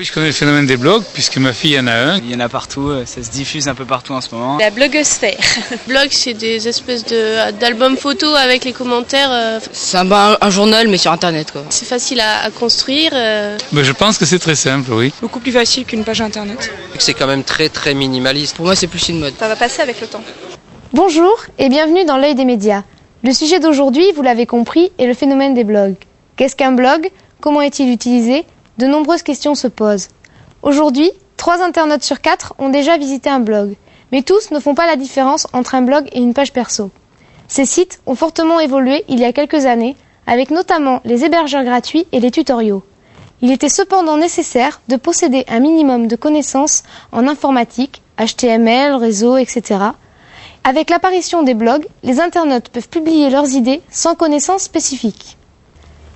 Oui, je connais le phénomène des blogs, puisque ma fille en a un. Il y en a partout, ça se diffuse un peu partout en ce moment. La blogosphère. Blog, c'est des espèces d'albums photos avec les commentaires. C'est un journal, mais sur Internet, quoi. C'est facile à construire. Je pense que c'est très simple, oui. Beaucoup plus facile qu'une page Internet. C'est quand même très très minimaliste. Pour moi, c'est plus une mode. Ça va passer avec le temps. Bonjour et bienvenue dans l'œil des médias. Le sujet d'aujourd'hui, vous l'avez compris, est le phénomène des blogs. Qu'est-ce qu'un blog ? Comment est-il utilisé ? De nombreuses questions se posent. Aujourd'hui, 3 internautes sur 4 ont déjà visité un blog. Mais tous ne font pas la différence entre un blog et une page perso. Ces sites ont fortement évolué il y a quelques années, avec notamment les hébergeurs gratuits et les tutoriaux. Il était cependant nécessaire de posséder un minimum de connaissances en informatique, HTML, réseau, etc. Avec l'apparition des blogs, les internautes peuvent publier leurs idées sans connaissances spécifiques.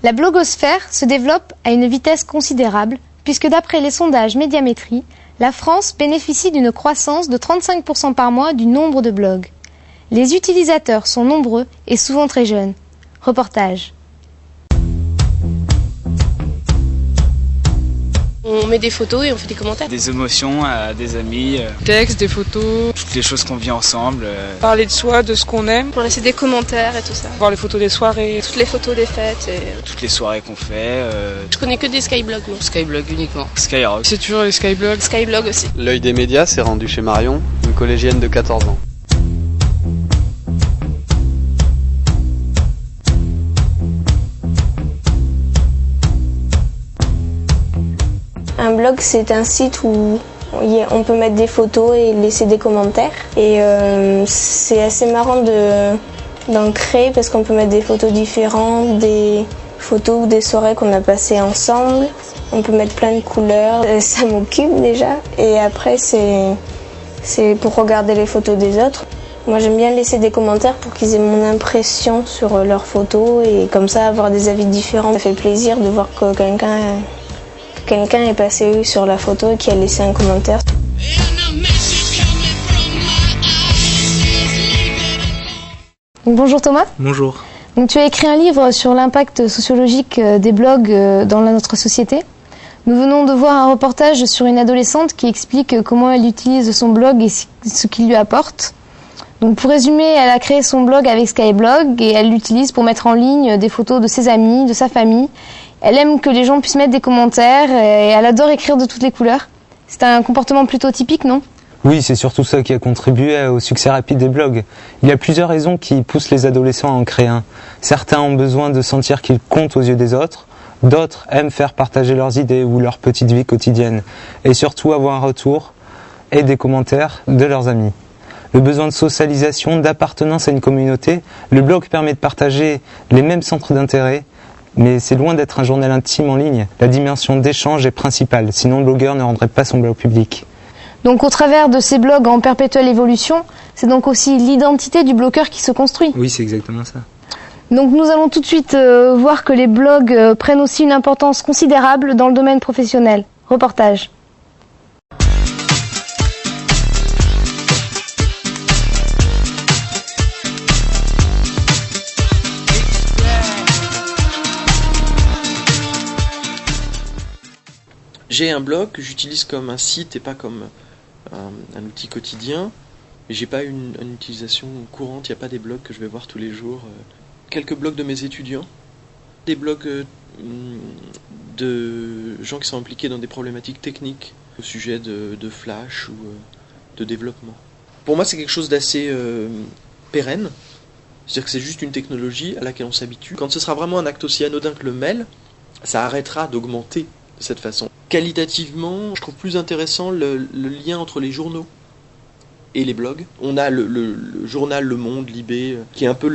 La blogosphère se développe à une vitesse considérable, puisque d'après les sondages Médiamétrie, la France bénéficie d'une croissance de 35% par mois du nombre de blogs. Les utilisateurs sont nombreux et souvent très jeunes. Reportage. On met des photos et on fait des commentaires. Des émotions à des amis, Textes, des photos, toutes les choses qu'on vit ensemble. parler de soi, de ce qu'on aime, Pour laisser des commentaires et tout ça. voir les photos des soirées. Toutes les photos des fêtes et... Toutes les soirées qu'on fait. Je connais que des skyblogs, moi. Skyblog uniquement. Skyrock. C'est toujours les skyblogs. Skyblog aussi. L'œil des médias s'est rendu chez Marion, une collégienne de 14 ans. Un blog, c'est un site où on peut mettre des photos et laisser des commentaires. Et c'est assez marrant d'en créer parce qu'on peut mettre des photos différentes, des photos ou des soirées qu'on a passées ensemble. On peut mettre plein de couleurs, ça m'occupe déjà. Et après, c'est pour regarder les photos des autres. Moi, j'aime bien laisser des commentaires pour qu'ils aient mon impression sur leurs photos et comme ça avoir des avis différents. Ça fait plaisir de voir que quelqu'un est passé sur la photo et qui a laissé un commentaire. Donc, bonjour Thomas. Bonjour. Donc, tu as écrit un livre sur l'impact sociologique des blogs dans notre société. Nous venons de voir un reportage sur une adolescente qui explique comment elle utilise son blog et ce qu'il lui apporte. Donc pour résumer, elle a créé son blog avec Skyblog et elle l'utilise pour mettre en ligne des photos de ses amis, de sa famille. Elle aime que les gens puissent mettre des commentaires et elle adore écrire de toutes les couleurs. C'est un comportement plutôt typique, non ? Oui, c'est surtout ça qui a contribué au succès rapide des blogs. Il y a plusieurs raisons qui poussent les adolescents à en créer un. Certains ont besoin de sentir qu'ils comptent aux yeux des autres. D'autres aiment faire partager leurs idées ou leur petite vie quotidienne. Et surtout avoir un retour et des commentaires de leurs amis. Le besoin de socialisation, d'appartenance à une communauté, le blog permet de partager les mêmes centres d'intérêt, mais c'est loin d'être un journal intime en ligne. La dimension d'échange est principale, sinon le blogueur ne rendrait pas son blog public. Donc au travers de ces blogs en perpétuelle évolution, c'est donc aussi l'identité du blogueur qui se construit. Oui, c'est exactement ça. Donc nous allons tout de suite voir que les blogs prennent aussi une importance considérable dans le domaine professionnel. Reportage. J'ai un blog que j'utilise comme un site et pas comme un outil quotidien. Mais j'ai pas une utilisation courante, il n'y a pas des blogs que je vais voir tous les jours. Quelques blogs de mes étudiants, des blogs de gens qui sont impliqués dans des problématiques techniques au sujet de Flash ou de développement. Pour moi, c'est quelque chose d'assez pérenne. C'est-à-dire que c'est juste une technologie à laquelle on s'habitue. Quand ce sera vraiment un acte aussi anodin que le mail, ça arrêtera d'augmenter de cette façon. Qualitativement, je trouve plus intéressant le lien entre les journaux et les blogs. On a le journal Le Monde, Libé, qui est un peu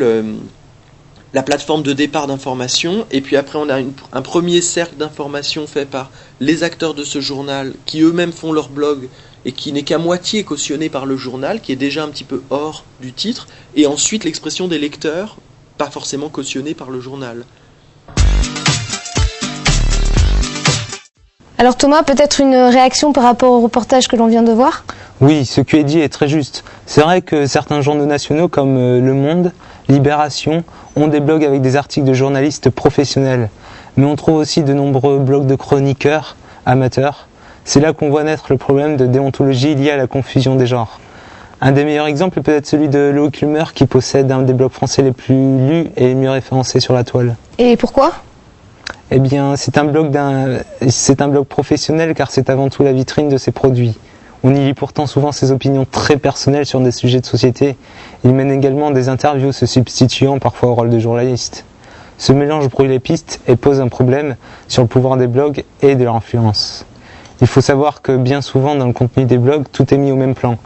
la plateforme de départ d'information, et puis après on a un premier cercle d'information fait par les acteurs de ce journal, qui eux-mêmes font leur blog, et qui n'est qu'à moitié cautionné par le journal, qui est déjà un petit peu hors du titre, et ensuite l'expression des lecteurs, pas forcément cautionnée par le journal. Alors Thomas, peut-être une réaction par rapport au reportage que l'on vient de voir ? Oui, ce qui est dit est très juste. C'est vrai que certains journaux nationaux comme Le Monde, Libération, ont des blogs avec des articles de journalistes professionnels. Mais on trouve aussi de nombreux blogs de chroniqueurs amateurs. C'est là qu'on voit naître le problème de déontologie lié à la confusion des genres. Un des meilleurs exemples est peut-être celui de Loïc Lumer qui possède un des blogs français les plus lus et les mieux référencés sur la toile. Et pourquoi ? Eh bien, c'est un blog professionnel car c'est avant tout la vitrine de ses produits. On y lit pourtant souvent ses opinions très personnelles sur des sujets de société. Il mène également des interviews se substituant parfois au rôle de journaliste. Ce mélange brouille les pistes et pose un problème sur le pouvoir des blogs et de leur influence. Il faut savoir que bien souvent dans le contenu des blogs, tout est mis au même plan.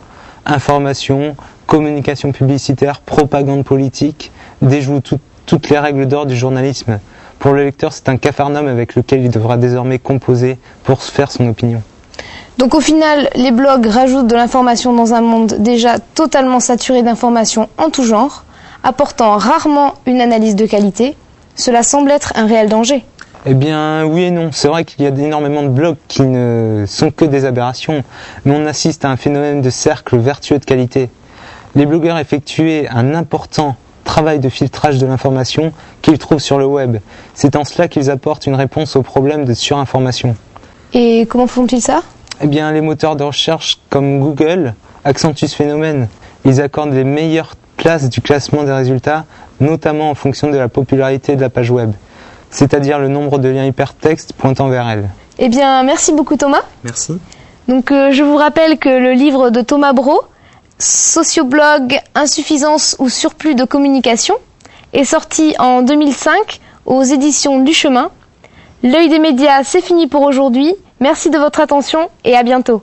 Information, communication publicitaire, propagande politique déjouent toutes les règles d'or du journalisme. Pour le lecteur, c'est un capharnaüm avec lequel il devra désormais composer pour se faire son opinion. Donc au final, les blogs rajoutent de l'information dans un monde déjà totalement saturé d'informations en tout genre, apportant rarement une analyse de qualité. Cela semble être un réel danger. Eh bien, oui et non. C'est vrai qu'il y a énormément de blogs qui ne sont que des aberrations, mais on assiste à un phénomène de cercle vertueux de qualité. Les blogueurs effectuent un important travail de filtrage de l'information qu'ils trouvent sur le web. C'est en cela qu'ils apportent une réponse au problème de surinformation. Et comment font-ils ça ? Eh bien, les moteurs de recherche comme Google accentuent ce phénomène. Ils accordent les meilleures places du classement des résultats, notamment en fonction de la popularité de la page web, c'est-à-dire le nombre de liens hypertextes pointant vers elle. Eh bien, merci beaucoup Thomas. Merci. Donc je vous rappelle que le livre de Thomas Brault, Socioblog, insuffisance ou surplus de communication, est sorti en 2005 aux éditions du Chemin. L'œil des médias, c'est fini pour aujourd'hui. Merci de votre attention et à bientôt.